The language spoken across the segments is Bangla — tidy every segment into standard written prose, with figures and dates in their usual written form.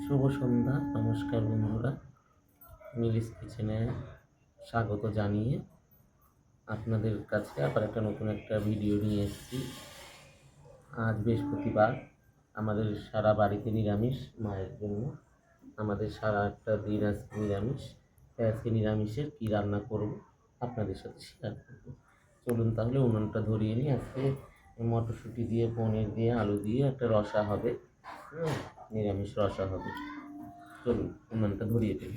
শুভ সন্ধ্যা, নমস্কার বন্ধুরা। মিলিস কিচেনে স্বাগত জানিয়ে আপনাদের কাছে আবার নতুন একটা ভিডিও নিয়ে এসেছি। আজ বৃহস্পতিবার, আমাদের সারা বাড়িতে নিরামিষ। মায়ের জন্য আমাদের সারা একটা দিন আজকে নিরামিষ। আজকে নিরামিষের কী রান্না করব আপনাদের সাথে শেয়ার করবো। চলুন তাহলে উনুনটা ধরিয়ে নিই। আজকে মটরশুঁটি দিয়ে, পনির দিয়ে, আলু দিয়ে একটা রসা হবে। নিরামিষ রসা হবে। চলুন উনুনটা ধরিয়ে দিই।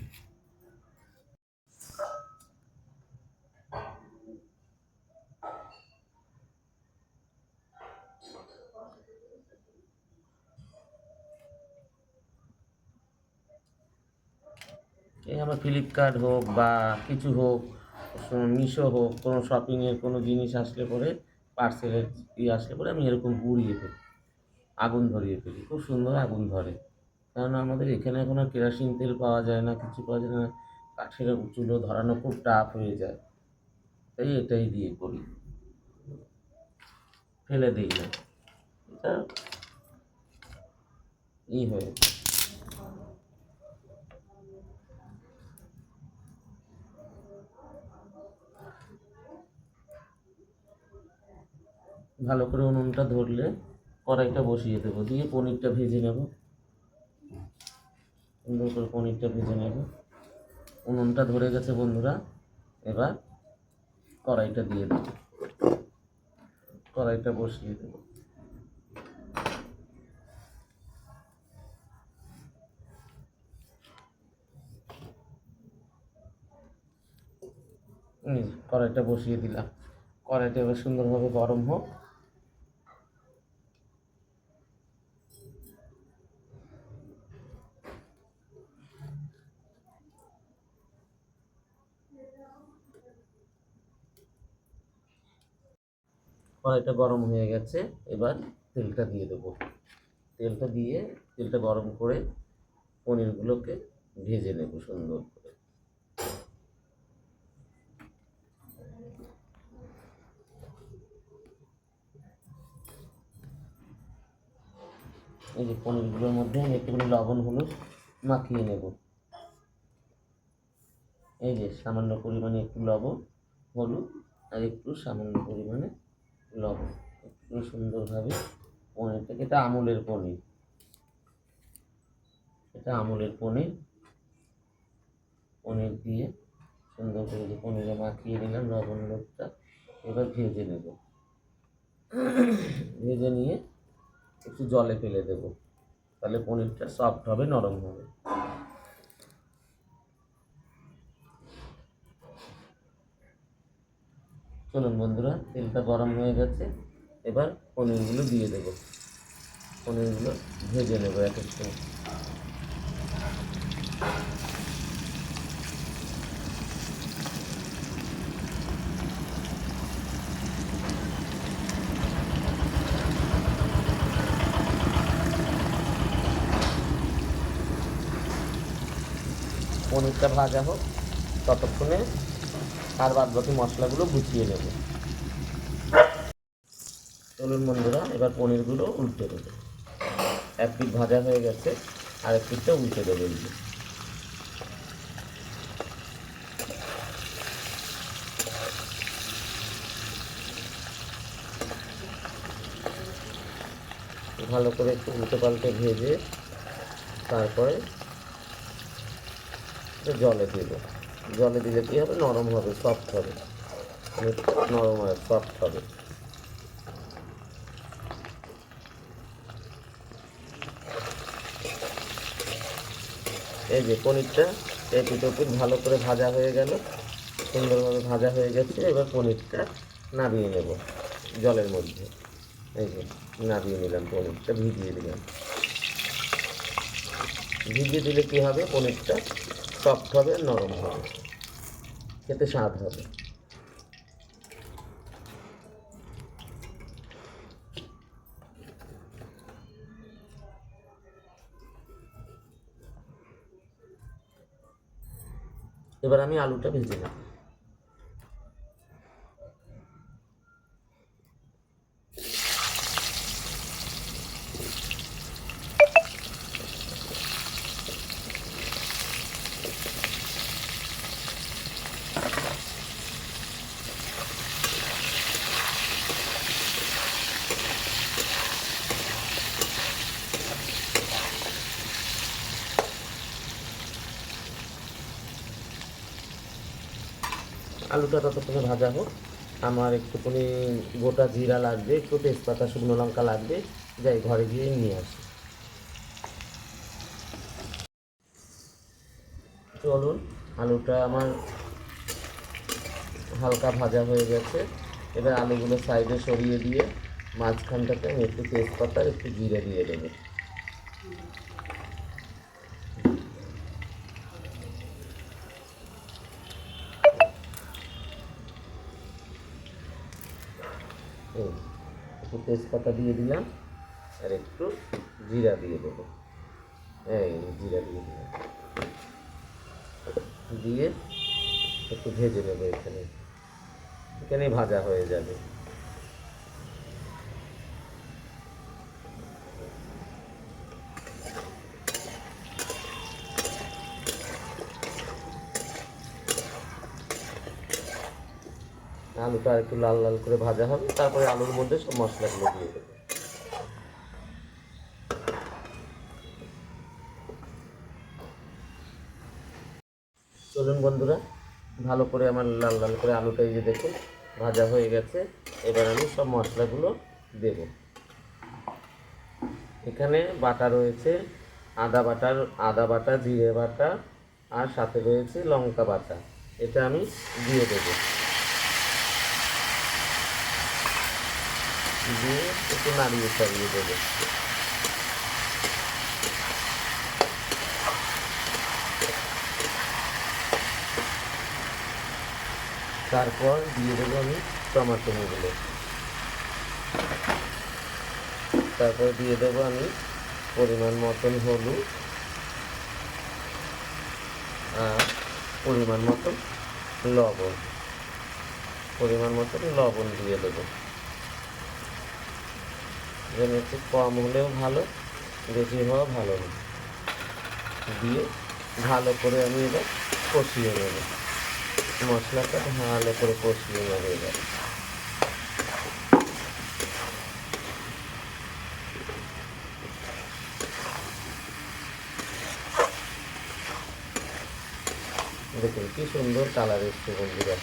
এই আমার ফ্লিপকার্ট হোক বা কিছু হোক, মিশো হোক, কোনো শপিংয়ের কোনো জিনিস আসলে পরে, পার্সেলের আসলে পরে আমি এরকম পুড়িয়ে ফেলি, আগুন ধরিয়ে ফেলি। খুব সুন্দর আগুন ধরে। কারণ আমাদের এখানে এখন আর কেরোসিন তেল পাওয়া যায় না, কিছু পাওয়া যায় না। কাঠের চুলো ধরানো খুব টাফ হয়ে যায়, তাই এটাই দিয়ে করি, ফেলে দিই না। এটা হয়ে ভালো করে উনুনটা ধরলে কড়াইটা বসিয়ে দেবো, দিয়ে পনিরটা ভেজে নেব। সুন্দর করে পনিরটা ভেজে নেব। উনুনটা ধরে গেছে বন্ধুরা। এবার কড়াইটা দিয়ে দেব, কড়াইটা বসিয়ে দেব। কড়াইটা বসিয়ে দিলাম। কড়াইটা এবার সুন্দরভাবে গরম হোক। কড়াইটা গরম হয়ে গেছে, এবার তেলটা দিয়ে দেবো। তেলটা গরম করে পনিরগুলোকে ভেজে নেব সুন্দর করে। এই যে পনিরগুলোর মধ্যে আমি একটুখানি লবণ হলুদ মাখিয়ে নেব। এই যে সামান্য পরিমাণে একটু লবণ, হলুদ আর একটু সামান্য পরিমাণে লবণ, একটু সুন্দরভাবে পনিরটাকে, এটা আমুলের পনির, পনির দিয়ে সুন্দর করে যে পনিরে মাখিয়ে নিলাম লবণ হলুদটা। এবার ভেজে নেব। ভেজে নিয়ে একটু জলে ফেলে দেব, তাহলে পনিরটা সফট হবে, নরম হবে। চলুন বন্ধুরা, তেলটা গরম হয়ে গেছে, এবার পনিরগুলো দিয়ে দেব। পনিরগুলো ভেজে নেব এক এক করে। পনিরটা ভাজা হোক, ততক্ষণে আর বাদ বাকি মশলাগুলো গুছিয়ে নেব। চলুন বন্ধুরা, এবার পনিরগুলো উল্টে দেবো। এক পিঠ ভাজা হয়ে গেছে, আর এক পিঠটা উল্টে দেবো। ভালো করে একটু উল্টে পাল্টে ভেজে তারপরে জলে দেবো। জলে দিলে কী হবে, নরম হবে, সফট হবে, নরম হবে, সফট হবে। এই যে পনিরটা এই পিঠ ভালো করে ভাজা হয়ে গেল, সুন্দরভাবে ভাজা হয়ে গেছে। এবার পনিরটা নামিয়ে নেব জলের মধ্যে। এই যে নামিয়ে নিলাম, পনিরটা ভিজিয়ে দিলাম। ভিজিয়ে দিলে কী হবে, পনিরটা সফট হবে, নরম হবে, খেতে স্বাদ হবে। এবার আমি আলুটা ভেজে নেব। আলুটা ততক্ষণে ভাজা হোক। আমার একটুখানি গোটা জিরা লাগবে, একটু তেজপাতা, শুকনো লঙ্কা লাগবে, যাই ঘরে গিয়ে নিয়ে আসি। চলুন, আলুটা আমার হালকা ভাজা হয়ে গেছে। এবার আলুগুলো সাইডে সরিয়ে দিয়ে মাঝখানটাতে আমি একটু তেজপাতা, একটু জিরে দিয়ে দেবো। একটু তেজপাতা দিয়ে দিলাম, আর একটু জিরা দিয়ে দেবো। এই জিরা দিয়ে দিলাম, দিয়ে একটু ভেজে নেবো। এখানে ভাজা হয়ে যাবে। আলুটা একটু লাল লাল করে ভাজা হবে, তারপরে আলুর মধ্যে সব মশলাগুলো দিয়ে দেবো। চলুন বন্ধুরা, ভালো করে আমার লাল লাল করে আলুটা এই যে দেখুন ভাজা হয়ে গেছে। এবার আমি সব মশলাগুলো দেব। এখানে বাটা রয়েছে আদা বাটা, জিরে বাটা, আর সাথে রয়েছে লঙ্কা বাটা। এটা আমি দিয়ে দেবো, দিয়ে একটু নাড়িয়ে চাড়িয়ে দেবো। তারপর দিয়ে দেবো আমি টমাটোগুলো। তারপর দিয়ে দেবো আমি পরিমাণ মতন হলুদ আর পরিমাণ মতন লবণ দিয়ে দেবো। যেন একটু কম হলেও ভালো, বেশি হওয়া ভালো না। দিয়ে ভালো করে আমি এবার কষিয়ে নেব, মশলাটা ভালো করে কষিয়ে নেব। এবার দেখুন কি সুন্দর কালার এসছে বন্ধুরা।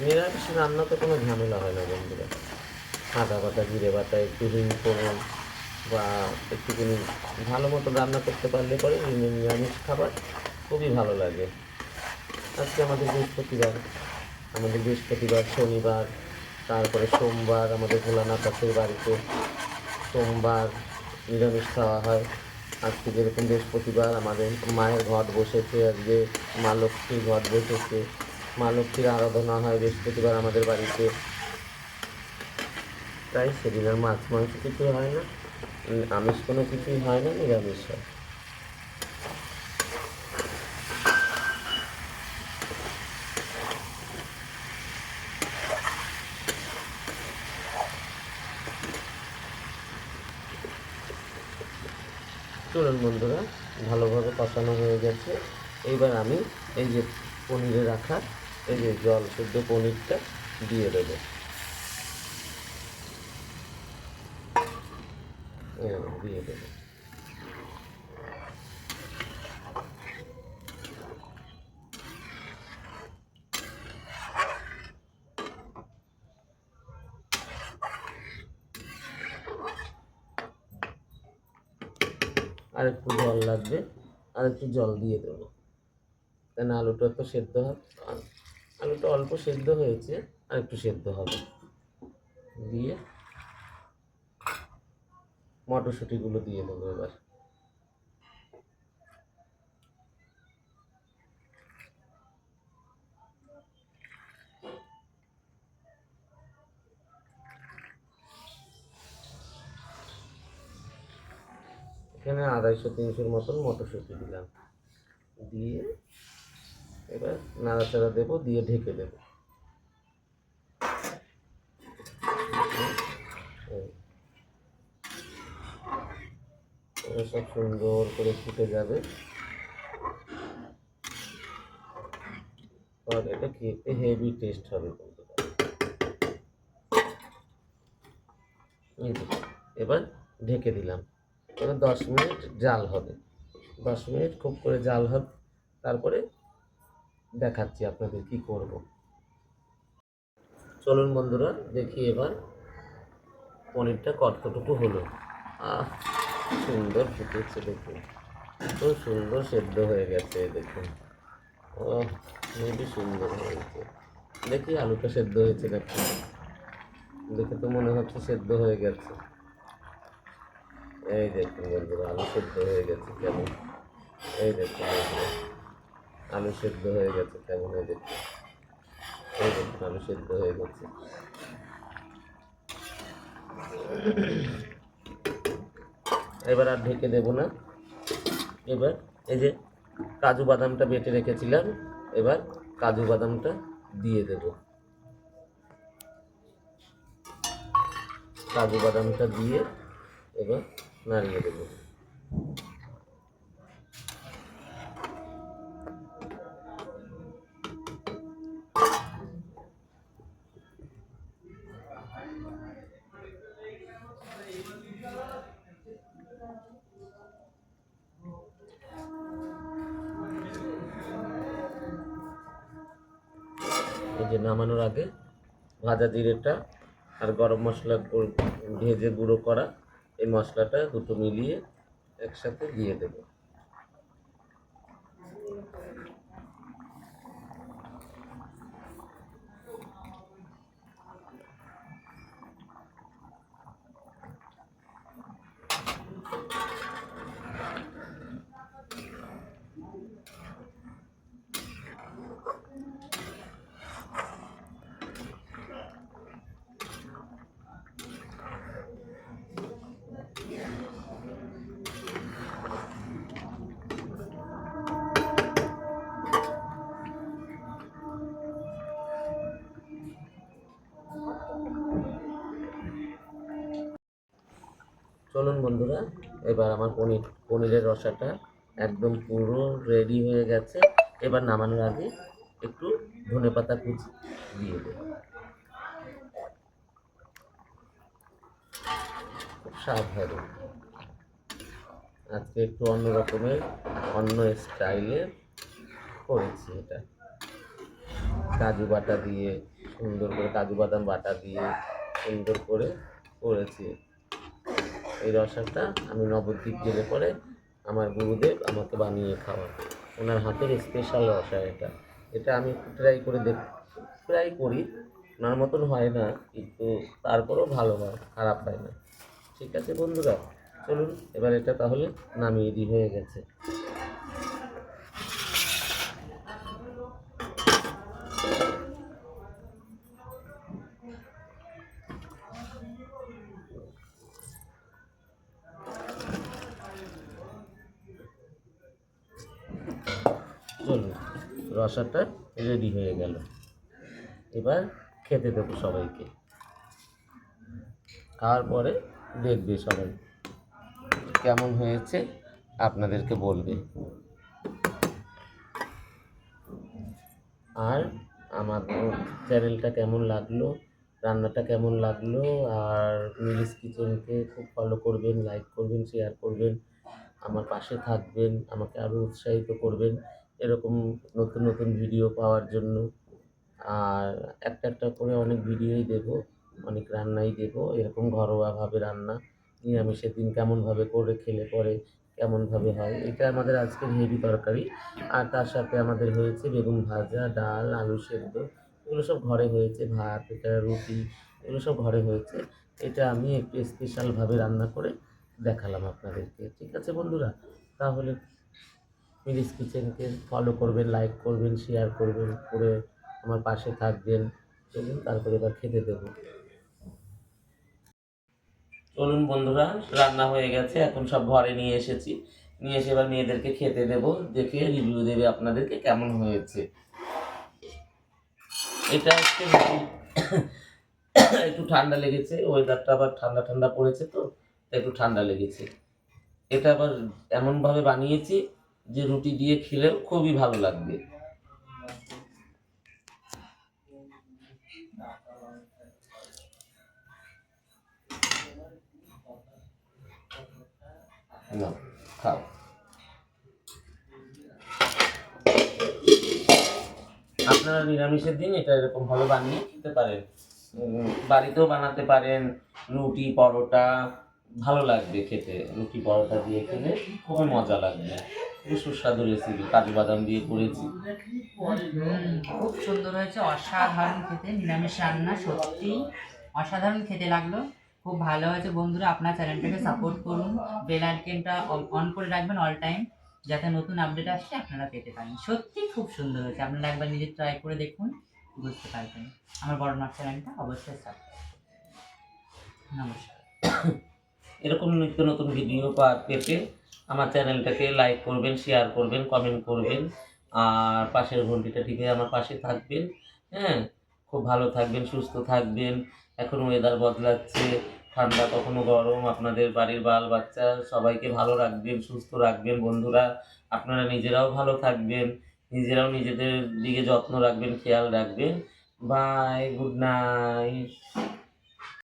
নিরামিষ রান্নাতে কোনো ঝামেলা হয় না বন্ধুরা। আদা বাটা, জিরে বাটা, একটু হিং ফোড়ন বা একটুখানি ভালো মতো রান্না করতে পারলে পরে নিরামিষ খাবার খুবই ভালো লাগে। আজকে আমাদের বৃহস্পতিবার, শনিবার, তারপরে সোমবার আমাদের ভোলানাথ আছে বাড়িতে। সোমবার নিরামিষ খাওয়া হয়। আজকে যেরকম বৃহস্পতিবার আমাদের মায়ের ঘট বসেছে, আজকে মা লক্ষ্মীর ঘট বসেছে। মা লক্ষ্মীর আরাধনা হয় বৃহস্পতিবার আমাদের বাড়িতে, তাই সেদিন আর মাছ মাংস কিছু হয় না, আমিষ কোনো কিছুই হয় না, নিরামিষ হয়। চলুন বন্ধুরা, ভালোভাবে কষানো হয়ে গেছে। এইবার আমি এই যে পনিরে রাখা এই যে জল শুদ্ধ পনিরটা দিয়ে দেবো। দিয়ে দেবো। আর একটু জল লাগবে, আর একটু জল দিয়ে দেবো, কেন আলুটা তো সেদ্ধ হবে। আলুটা অল্প সেদ্ধ হয়েছে, আর একটু সেদ্ধ হবে। দিয়ে মটরশুঁটিগুলো দিয়ে দেবো এবার। এখানে 250-300 মতন মটরশুঁটি দিলাম, দিয়ে এবার নাড়াচাড়া দেবো, দিয়ে ঢেকে দেবো। এবার সব সুন্দর করে ফুটে যাবে, আর এটা খেতে হেভি টেস্ট হবে বন্ধুরা। এবার ঢেকে দিলাম। এবার 10 মিনিট জাল হবে, 10 মিনিট খুব করে জাল হবে। তারপরে দেখাচ্ছি আপনাদের কি করব। চলুন বন্ধুরা দেখি এবার পনিরটা কতটুকু হলো। আহ, সুন্দর ফুটেছে দেখুন, খুব সুন্দর সেদ্ধ হয়ে গেছে দেখুন। ও, খুবই সুন্দর হয়েছে। দেখি আলুটা সেদ্ধ হয়েছে নাকি, দেখে তো মনে হচ্ছে সেদ্ধ হয়ে গেছে। এই দেখুন বন্ধুরা, আলু সেদ্ধ হয়ে গেছে কেমন। এই দেখুন বন্ধুরা, আলু সেদ্ধ হয়ে গেছে কেমন। এই দেখুন, এই দেখুন আলু সেদ্ধ হয়ে গেছে। এবার আর ঢেকে দেব না। এবার এই যে কাজু বাদামটা বেটে রেখেছিলাম, এবার কাজু বাদামটা দিয়ে দেব। কাজু বাদামটা দিয়ে এবার নাড়িয়ে দেব। এই যে নামানোর আগে ভাজা জিরেটা আর গরম মশলা ভেজে গুঁড়ো করা এই মশলাটা দুটো মিলিয়ে একসাথে দিয়ে দেব। চলুন বন্ধুরা, এবার আমার পনিরের রসাটা একদম পুরো রেডি হয়ে গেছে। এবার নামানোর আগে একটু ধনেপাতা কুচি দিয়ে দেব। খুব স্বাদ হবে। আজকে একটু অন্য রকমের, অন্য স্টাইলে করেছি এটা। কাজু বাটা দিয়ে সুন্দর করে, কাজু বাদাম বাটা দিয়ে সুন্দর করে করেছি। এই রসাটা আমি নবদ্বীপ গেলে পরে আমার গুরুদেব আমাকে বানিয়ে খাওয়ান। ওনার হাতের স্পেশাল রসা এটা। এটা আমি ট্রাই করি, ওনার মতন হয় না, কিন্তু তারপরেও ভালো হয়, খারাপ হয় না। ঠিক আছে বন্ধুরা, চলুন এবার এটা তাহলে নামিয়ে হয়ে গেছে। চলুন, রসাটা রেডি হয়ে গেল। এবার খেতে দেবো সবাইকে। খাওয়ার পরে দেখবে সবাই কেমন হয়েছে, আপনাদেরকে বলবে। আর আমার চ্যানেলটা কেমন লাগলো, রান্নাটা কেমন লাগলো, আর মিলিস কিচেনকে খুব ফলো করবেন, লাইক করবেন, শেয়ার করবেন, আমার পাশে থাকবেন, আমাকে আরও উৎসাহিত করবেন এরকম নতুন নতুন ভিডিও পাওয়ার জন্য। আর একটা একটা করে অনেক ভিডিওই দেবো, অনেক রান্নাই দেবো, এরকম ঘরোয়াভাবে রান্না, নিরামিষের দিন কেমনভাবে করে খেলে পরে কেমনভাবে হয়। এটা আমাদের আজকের হেভি তরকারি। আর তার সাথে আমাদের হয়েছে বেগুন ভাজা, ডাল, আলু সেদ্ধ, এগুলো সব ঘরে হয়েছে, ভাত, এটা রুটি, এগুলো সব ঘরে হয়েছে। এটা আমি একটু স্পেশালভাবে রান্না করে দেখালাম আপনাদেরকে। ঠিক আছে বন্ধুরা, তাহলে মিলিস কিচেনকে ফলো করবেন, লাইক করবেন, শেয়ার করবেন, করে আমার পাশে থাকবেন। চলুন তারপরে এবার খেতে দেবো। চলুন বন্ধুরা, রান্না হয়ে গেছে, এখন সব ঘরে নিয়ে এসেছি। নিয়ে এসে এবার মেয়েদেরকে খেতে দেব, দেখে রিভিউ দেবে আপনাদেরকে কেমন হয়েছে। এটা হচ্ছে একটু ঠান্ডা লেগেছে, ওয়েদারটা আবার ঠান্ডা ঠান্ডা পড়েছে, তো একটু ঠান্ডা লেগেছে। এটা আবার এমনভাবে বানিয়েছি যে রুটি দিয়ে খেলেও খুবই ভালো লাগবে। না, খাও। আপনারা নিরামিষের দিন এটা এরকমভাবে বানিয়ে খেতে পারেন। বাড়িতেও বানাতে পারেন, রুটি পরোটা ভালো লাগবে খেতে। রুটি পরোটা দিয়ে খেলে খুবই মজা লাগবে। খুবই সুস্বাদু রেসিপি, কাজু বাদাম দিয়ে করেছি। খুব সুন্দর হয়েছে, অসাধারণ খেতে। নিরামিষ রান্না সত্যি অসাধারণ খেতে লাগলো, খুব ভালো হয়েছে। বন্ধুরা আপনার চ্যানেলটাকে সাপোর্ট করুন, বেল আইকনটা অন করে রাখবেন অল টাইম, যাতে নতুন আপডেট আসলে আপনারা পেতে পারেন। সত্যি খুব সুন্দর হয়েছে, আপনারা একবার নিজে ট্রাই করে দেখুন, বুঝতে পারবেন। আমার বড় মার চ্যানেলটা অবশ্যই সাবস্ক্রাইব। নমস্কার। এরকম নিত্য নতুন ভিডিও পেতে আমার চ্যানেলটাকে লাইক করবেন, শেয়ার করবেন, কমেন্ট করবেন, আর পাশের ঘন্টিটা টিপে আমার পাশে থাকবেন। হ্যাঁ, খুব ভালো থাকবেন, সুস্থ থাকবেন। এখন ওয়েদার বদলাচ্ছে, ঠান্ডা কখনো গরম। আপনাদের বাড়ির বাল বাচ্চা সবাইকে ভালো রাখবেন, সুস্থ রাখবেন। বন্ধুরা আপনারা নিজেরাও ভালো থাকবেন, নিজেরাও নিজেদের দিকে যত্ন রাখবেন, খেয়াল রাখবেন। Bye, good night.